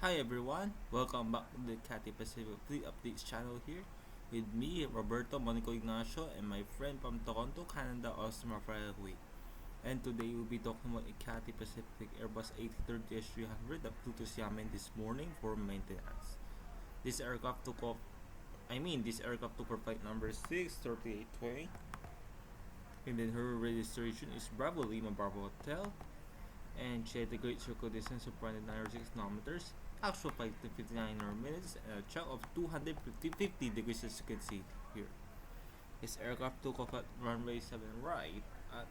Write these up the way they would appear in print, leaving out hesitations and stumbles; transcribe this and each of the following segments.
Hi everyone, welcome back to the CATHAY PACIFIC UPDATE channel here with me, Roberto Monico Ignacio, and my friend from Toronto, Canada, Austin Rafael. And today we'll be talking about a CATHAY Pacific Airbus A330-300 that flew to Xiamen this morning for maintenance. This aircraft took off, this aircraft took her flight number 63820, and then her registration is Bravo Lima Bravo Hotel, and she had a great circle distance of 496 kilometers, actual flight to 59 minutes, and a track of 250 degrees as you can see here. His aircraft took off at runway 7 right at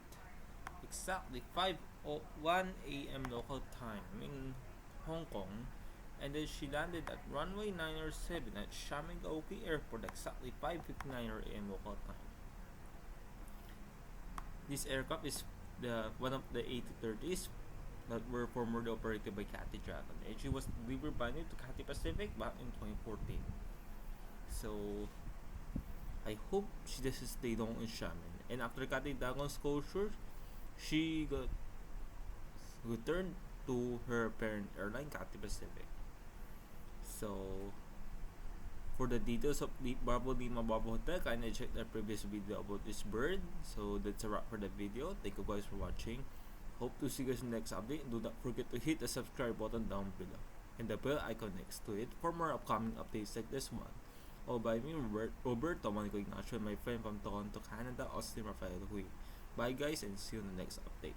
exactly 5:01 a.m. local time in Hong Kong, and then she landed at runway 907 at Xiamen Airport exactly 5:59 a.m. local time. This aircraft is the one of the A330s that were formerly operated by Cathay Dragon, and she was delivered by new to Cathay Pacific back in 2014. So I hope she doesn't stay long in Xiamen. And after Cathay Dragon's closure, she got returned to her parent airline, Cathay Pacific. So for the details of the Bravo Lima Bravo Hotel, kindly check the previous video about this bird. So that's a wrap for the video. Thank you guys for watching. Hope to see you guys in the next update. Do not forget to hit the subscribe button down below and the bell icon next to it for more upcoming updates like this one. All by me, Roberto Monico Ignacio, and my friend from Toronto, Canada, Austin Rafael. Bye guys, and see you in the next update.